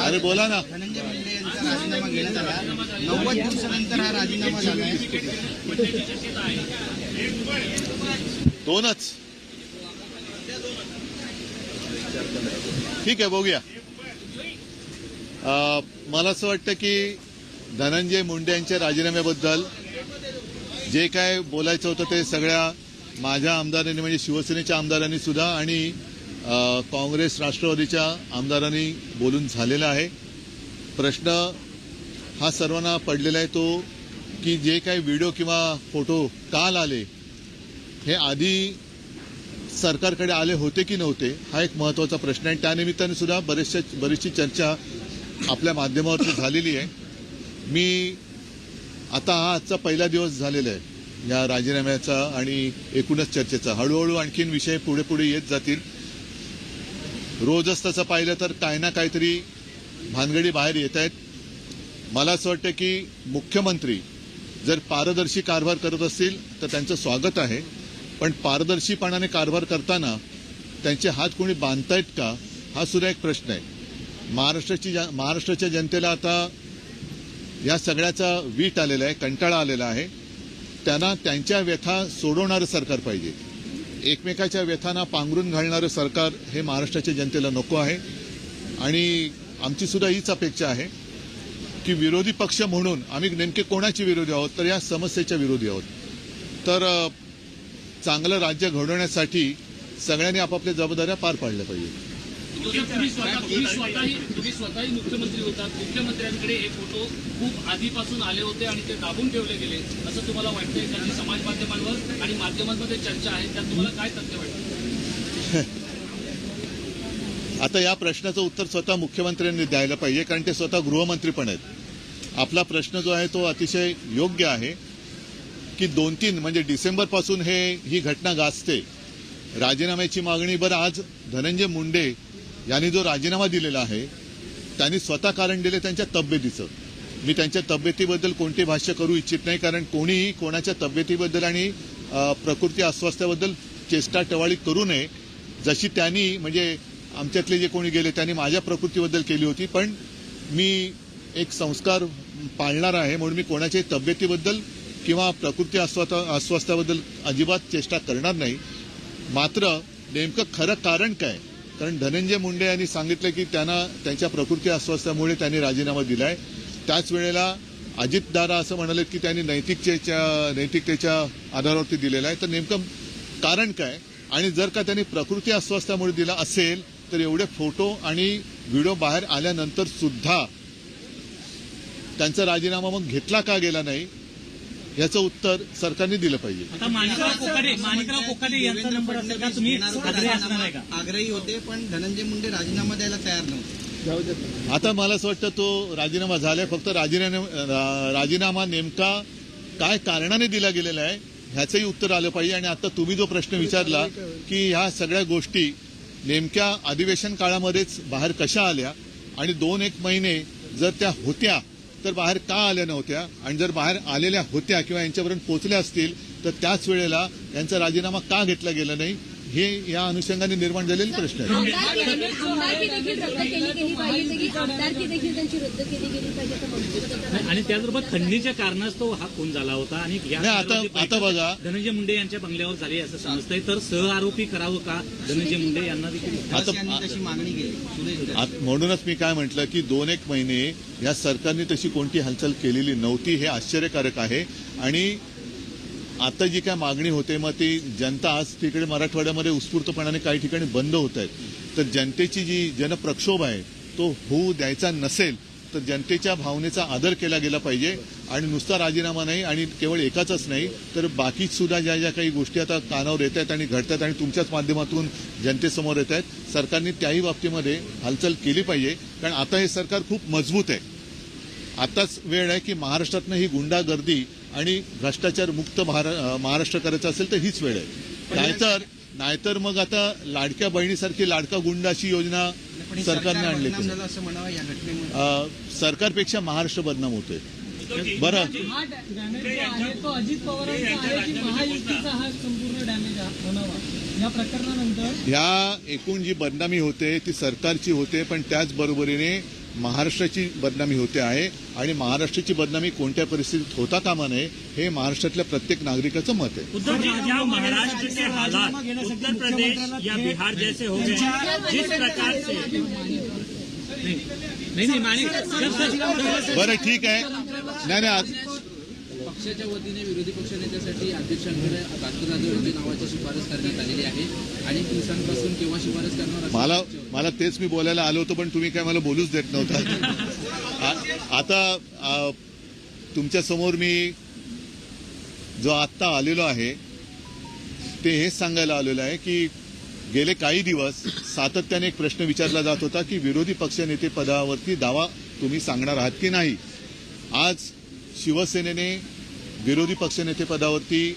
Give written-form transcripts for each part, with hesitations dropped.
अरे बोला ना. धनंजय मुंडे यांचा राजीनामा घेण्यात आला. 90 दिवसानंतर हा राजीनामा झालाय. दोनच ठीक आहे, बघूया. मला असं वाटतं की धनंजय मुंडे यांच्या राजीनाम्याबद्दल जे काय बोलायचं होतं ते सगळ्या माझ्या आमदारांनी म्हणजे शिवसेनेच्या आमदारांनी सुद्धा आणि काँग्रेस राष्ट्रवादीच्या आमदारांनी बोलून झालेला आहे. प्रश्न हा सर्वांना पडलेला आहे तो की जे काही व्हिडिओ किंवा फोटो काल आले हे आधी सरकारकडे आले होते की नव्हते हा एक महत्त्वाचा प्रश्न आहे. त्यानिमित्ताने सुद्धा बरीचशी चर्चा आपल्या माध्यमावरती झालेली आहे. मी आता हा आजचा पहिला दिवस झालेला आहे या राजीनाम्याचा आणि एकूणच चर्चेचा. हळूहळू आणखीन विषय पुढे पुढे येत जातील. रोजच तसं पाहिलं तर काही ना काहीतरी भानगडी बाहेर येत आहेत. मला असं वाटतं की मुख्यमंत्री जर पारदर्शी कारभार करत असतील तर त्यांचं स्वागत आहे, पण पारदर्शीपणाने कारभार करताना त्यांचे हात कोणी बांधतायत का हा सुद्धा एक प्रश्न आहे. महाराष्ट्राच्या जनतेला आता या सगळ्याचा वीट आलेला आहे, कंटाळा आलेला आहे. त्यांना त्यांच्या व्यथा सोडवणारं सरकार पाहिजे. एकमेकाच्या व्यथांना पांघरून घालणारं सरकार हे महाराष्ट्राच्या जनतेला नको आहे. आणि आमची सुद्धा हीच अपेक्षा आहे की विरोधी पक्ष म्हणून आम्ही नेमके कोणाचे विरोधी आहोत तर या समस्येच्या विरोधी आहोत. तर चांगलं राज्य घडवण्यासाठी सगळ्यांनी आपापल्या जबाबदाऱ्या पार पाडल्या पाहिजे. तुम्ही स्वतःही मुख्यमंत्री होतात. मुख्यमंत्र्यांकडे हे फोटो खूप आधीपासून आले होते आणि ते दाबून ठेवले गेले असं तुम्हाला वाटतंय का? जी समाज माध्यमांवर आणि माध्यमांमध्ये चर्चा आहे त्यात तुम्हाला काय तथ्य वाटतं? आता या प्रश्नाचं उत्तर स्वतः मुख्यमंत्र्यांनी द्यायला पाहिजे, कारण ते स्वतः गृहमंत्री पण आहेत. आपला प्रश्न जो आहे तो अतिशय योग्य आहे की 2-3 म्हणजे डिसेंबरपासून ही घटना गाजते. राजीनाम्याची मागणी. बरं, आज धनंजय मुंडे यांनी जो राजीनामा दिलेला आहे त्यांनी स्वतः कारण दिले त्यांच्या तब्येतीचं. मी त्यांच्या तब्येतीबद्दल कोणते भाष्य करू इच्छित नाही, कारण कोणीही कोणाच्या तब्येतीबद्दल आणि प्रकृती अस्वास्थ्याबद्दल चेष्टा टवाळी करू नये. जशी त्यांनी म्हणजे आमच्यातले जे कोणी गेले त्यांनी माझ्या प्रकृतीबद्दल केली होती, पण मी एक संस्कार पाळणार आहे म्हणून मी कोणाच्याही तब्येतीबद्दल किंवा प्रकृती अस्वास्थ्याबद्दल अजिबात चेष्टा करणार नाही. मात्र नेमकं खरं कारण काय? कारण धनंजय मुंडे यांनी सांगितलं की त्यांना त्यांच्या प्रकृती अस्वास्थ्यामुळे त्यांनी राजीनामा दिलाय. त्याच वेळेला अजितदादा असं म्हणाले की त्यांनी नैतिकतेच्या आधारावरती दिलेला आहे. तर नेमकं कारण काय? आणि जर का त्यांनी प्रकृती अस्वास्थ्यामुळे दिला असेल तर एवढे फोटो आणि व्हिडिओ बाहेर आल्यानंतर सुद्धा त्यांचा राजीनामा मग घेतला का गेला नाही याचं उत्तर सरकारने दिलं पाहिजे. आता माणिकराव कोकाटे यांचा नंबर असेल का? तुम्ही आग्रही होते पण धनंजय मुंडे राजीनामा द्यायला तयार नव्हते. आता मला असं वाटतं तो राजीनामा झालाय. फक्त राजीनामा नेमका काय कारणाने दिला गेलेला आहे ह्याचंही उत्तर आलं पाहिजे. आणि आता तुम्ही जो प्रश्न विचारला की ह्या सगळ्या गोष्टी नेमक्या अधिवेशन काळामध्येच बाहेर कशा आल्या आणि 2-1 महिने जर त्या होत्या तर बाहेर का आल्या नव्हत्या, आणि जर बाहेर आलेल्या होत्या किंवा यांच्यापर्यंत पोहोचल्या असतील तर त्याच वेळेला यांचा राजीनामा का घेतला गेला नाही हे या अनुषंगाने निर्माण झालेले प्रश्न आहेत. आणि त्याचबरोबर खंडणीच्या कारणास्तव हा खून झाला होता. आणि आता बघा, धनंजय मुंडे यांच्या बंगल्यावर झाले असं समजतंय, तर सह आरोपी करावं का धनंजय मुंडे यांना देखील तशी मागणी केली. म्हणूनच मी काय म्हटलं की 2-1 महिने या सरकारने तशी कोणती हालचाल केलेली नव्हती. हे आश्चर्यकारक आहे. आणि आता जी काय मागणी होते मग ती जनता आज तिकडे मराठवाड्यामध्ये उत्स्फूर्तपणाने काही ठिकाणी बंद होत आहेत. तर जनतेची जी जनप्रक्षोभ आहे तो होऊ द्यायचा नसेल तर जनतेच्या भावनेचा आदर केला गेला पाहिजे. आणि नुसता राजीनामा नाही आणि केवळ एकाचाच नाही तर बाकी सुद्धा ज्या काही गोष्टी आता कानावर येत आहेत आणि घडतात आणि तुमच्याच माध्यमातून जनतेसमोर येत आहेत, सरकारने त्याही बाबतीमध्ये हालचाल केली पाहिजे. कारण आता हे सरकार खूप मजबूत आहे. आताच वेळ आहे की महाराष्ट्रातनं ही गुंडागर्दी आणि भ्रष्टाचार मुक्त महाराष्ट्र करायचा असेल तर हीच वेळ आहे. नाहीतर मग आता लाडक्या बहिणीसारखी लाडका गुंड अशी योजना सरकारने आणली. सरकारपेक्षा महाराष्ट्र बदनाम होतोय. बरं, ह्या एकूण जी बदनामी होते ती सरकारची होते, पण त्याचबरोबरीने महाराष्ट्राची बदनामी होते आहे आणि महाराष्ट्राची बदनामी कोणत्या परिस्थितीत होता कामा नये हे महाराष्ट्रातल्या प्रत्येक नागरिकाचं मत आहे. उद्धव जी, क्या महाराष्ट्र के हालात उत्तर प्रदेश या बिहार जैसे हो गए जिस प्रकार से नाही माणिक बरं ठीक आहे. नाही आज पक्षाच्या वतीने विरोधी पक्षनेत्यासाठी अध्यक्षांकडे डॉक्टर राजू यांच्या नावाची शिफारस करण्यात आलेली आहे. अनेक दिवसांपासून केव्हा शिफारस करणार मला तेच मी बोलायला आलो होतो, पण तुम्ही काय मला बोलूच देत नव्हता. आता तुमच्या समोर मी जो आत्ता आलेलो आहे ते हेच सांगायला आलेलो आहे की गेले काही दिवस सातत्याने एक प्रश्न विचारला जात होता की विरोधी पक्षनेते पदावरती दावा तुम्ही सांगणार आहात की नाही. आज शिवसेनेने विरोधी पक्षनेते पदावरती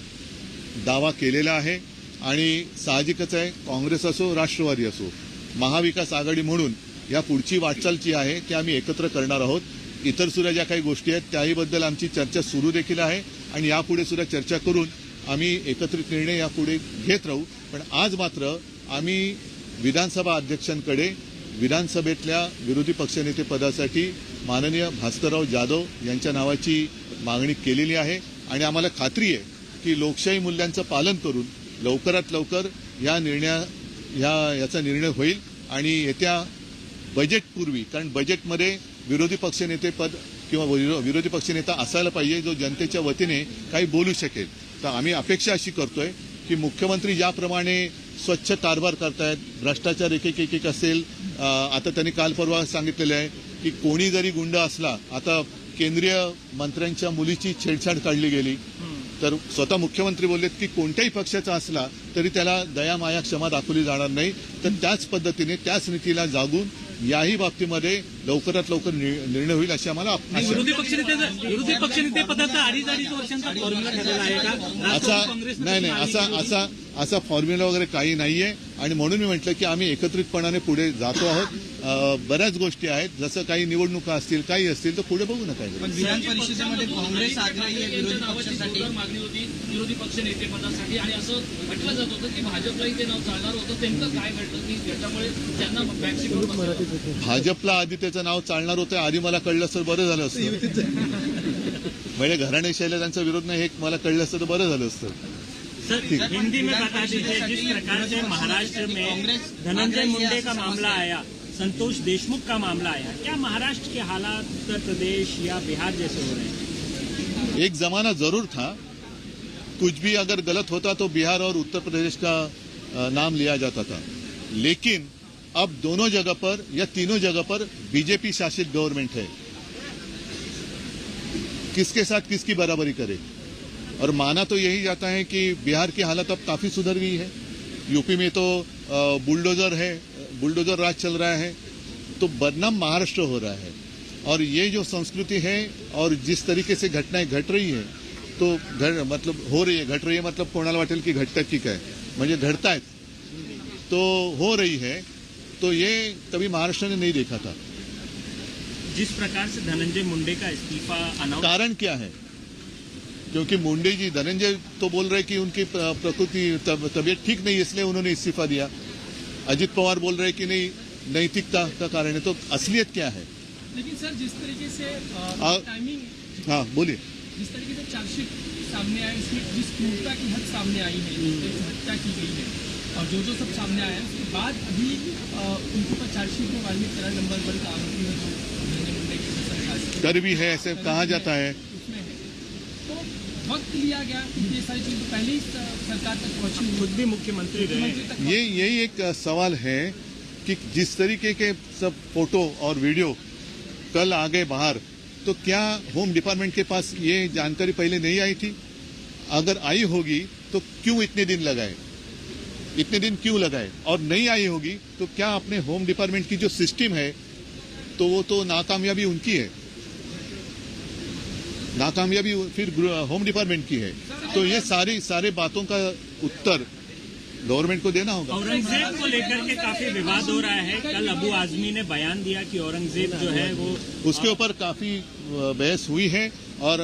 दावा केलेला आहे आणि साहजिकच आहे, काँग्रेस असो राष्ट्रवादी असो, महाविकास आघाडी म्हणून या पुढची वाटचाल जी आहे ती आम्ही एकत्र करणार आहोत. इतर सुद्धा ज्या काही गोष्टी आहेत त्याहीबद्दल आमची चर्चा सुरू देखील आहे आणि यापुढे सुद्धा चर्चा करून आम्ही एकत्रित निर्णय यापुढे घेत राहू. पण आज मात्र आम्ही विधानसभा अध्यक्षांकडे विधानसभेतल्या विरोधी पक्षनेते पदासाठी माननीय भास्करराव जाधव यांच्या नावाची मागणी केलेली आहे आणि आम्हाला खात्री आहे की लोकशाही मूल्यांचं पालन करून लवकरात लवकर याचा निर्णय होईल आणि येत्या बजेटपूर्वी, कारण बजेटमध्ये विरोधी पक्षनेते पद किंवा विरोधी पक्षनेता असायला पाहिजे जो जनतेच्या वतीने काही बोलू शकेल. तर आम्ही अपेक्षा अशी करतोय की मुख्यमंत्री ज्याप्रमाणे स्वच्छ कारभार करतायत, भ्रष्टाचार एक असेल, आता त्यांनी काल परवा सांगितलेलं आहे की कोणी जरी गुंड असला, आता केंद्रीय मंत्र्यांच्या मुलीची छेडछाड काढली गेली तर स्वतः मुख्यमंत्री बोललेत की कोणत्याही पक्षाचा असला तरी त्याला दया माया क्षमा दाखवली जाणार नाही. तर त्याच पद्धतीने त्याच नीतीला जागून याही बाबतीमध्ये लवकरात लवकर निर्णय होईल अशी आम्हाला विरोधी पक्षनेते पदाचा अडीच वर्षांचा फॉर्म्युला ठरलेला आहे का? नाही असा फॉर्म्युला वगैरे काही नाहीये आणि म्हणून मी म्हटलं की आम्ही एकत्रितपणाने पुढे जातो आहोत. बऱ्याच गोष्टी आहेत, जसं काही निवडणुका असतील काही असतील तर पुढे बघू नका. पण विधान परिषदेमध्ये काँग्रेस आग्रही आहे विरोधी पक्षासाठी. मागणी होती विरोधी पक्ष नेते पदासाठी आणि असं म्हटलं जात होतं की भाजपलाही ते नाव चालणार होतं. नेमकं काय घडलं की ज्याच्यामुळे त्यांना बॅकसीटवर बसवलं? भाजपला आधी त्याचं नाव चालणार होतं, आधी मला कळलं असतं बरं झालं असतं. म्हणजे घराणेशाहीला त्यांचा विरोध नाही हे मला कळलं असतं तर बरं झालं असतं. सर, हिंदी में बता दीजिए, जिस प्रकार से महाराष्ट्र में धनंजय मुंडे का मामला आया, संतोष देशमुख का मामला आया, क्या महाराष्ट्र के हालात उत्तर प्रदेश या बिहार जैसे हो रहे हैं? एक जमाना जरूर था, कुछ भी अगर गलत होता तो बिहार और उत्तर प्रदेश का नाम लिया जाता था, लेकिन अब दोनों जगह पर या तीनों जगह पर बीजेपी शासित गवर्नमेंट है. किसके साथ किसकी बराबरी करे? और माना तो यही जाता है कि बिहार की हालत अब काफी सुधर गई है. यूपी में तो बुलडोजर राज चल रहा है, तो बदनाम महाराष्ट्र हो रहा है. और ये जो संस्कृति है और जिस तरीके से घटनाएं घट रही है तो घट रही है मतलब कोणाला वाटेल की घटतात की काय, म्हणजे घडतायत तो हो रही है, तो ये कभी महाराष्ट्र ने नहीं देखा था. जिस प्रकार से धनंजय मुंडे का इस्तीफा अनाउंस, कारण क्या है? क्योंकि मुंडे जी, धनंजय तो बोल रहे कि उनकी प्रकृति तबीयत ठीक नहीं इसलिए उन्होंने इस्तीफा दिया. अजित पवार बोल रहे कि नहीं नैतिकता का कारण है. तो असलियत क्या है? लेकिन सर जिस तरीके से टाइमिंग, हाँ बोलिए. जिस तरीके से चार्जशीट सामने आया इसमें जिस क्रूरता की हद सामने आई है, जिस तरह से हत्या की गई है और जो सब सामने आया है उसके बाद अभी उनके ऊपर चार्जशीट में वाल्मीकि तरह नंबर 1 का आरोपी है जो धनंजय मुंडे की सरकार कर भी है, ऐसे कहा जाता है. उसमें है. तो वक्त लिया गया, ये सारी चीजें पहले ही सरकार तक पहुंची हुई. खुद भी मुख्यमंत्री रहे. यही एक सवाल है कि जिस तरीके के सब फोटो और वीडियो कल आ गए बाहर, तो क्या होम डिपार्टमेंट के पास ये जानकारी पहले नहीं आई थी? अगर आई होगी तो क्यों इतने दिन लगाए? और नहीं आई होगी तो क्या अपने होम डिपार्टमेंट की जो सिस्टम है तो वो तो नाकामयाबी उनकी है, नाकामयाबी फिर होम डिपार्टमेंट की है. तो ये सारे बातों का उत्तर गवर्नमेंट को देना होगा. औरंगजेब को लेकर के काफी विवाद हो रहा है. कल अबू आजमी ने बयान दिया कि औरंगजेब जो है वो, उसके ऊपर काफी बहस हुई है और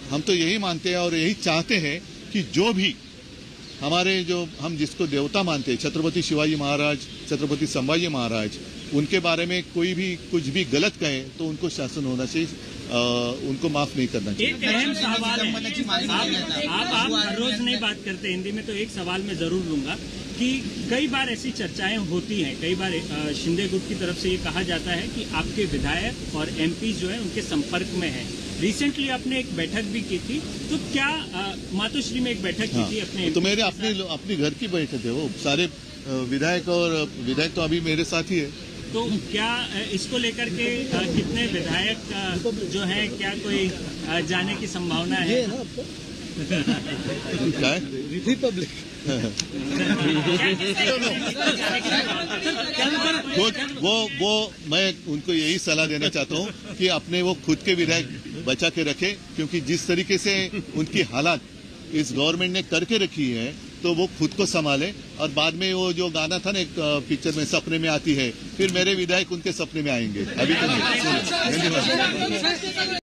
हम तो यही मानते हैं और यही चाहते हैं कि जो भी हमारे जो हम जिसको देवता मानते हैं, छत्रपति शिवाजी महाराज, छत्रपति संभाजी महाराज, उनके बारे में कोई भी कुछ भी गलत कहे तो उनको शासन होना चाहिए, उनको माफ नहीं करना चाहिए। एक अहम सवाल है, संबंधाची मागणी केली जाते. आप हर रोज नहीं बात करते हिंदी में, तो एक सवाल मैं जरूर लूंगा कि कई बार ऐसी चर्चाएं होती हैं, कई बार शिंदे गुट की तरफ से ये कहा जाता है कि आपके विधायक और एमपी जो है उनके संपर्क में है। रिसेंटली आपने एक बैठक भी की थी, तो क्या मातोश्री में एक बैठक की थी अपने तो MP मेरे के साथ? अपने घर की बैठक है, वो सारे विधायक तो अभी मेरे साथ ही है। तो क्या इसको लेकर के कितने विधायक जो हैं, क्या कोई जाने की संभावना है? क्या है? वो मैं उनको यही सलाह देना चाहता हूँ कि अपने वो खुद के विधायक बचा के रखे, क्योंकि जिस तरीके से उनकी हालात इस गवर्नमेंट ने करके रखी है तो वो खुद को संभाले। और बाद में वो जो गाना था ना एक पिक्चर में, सपने में आती है, फिर मेरे विधायक उनके सपने में आएंगे, अभी तो नहीं। धन्यवाद।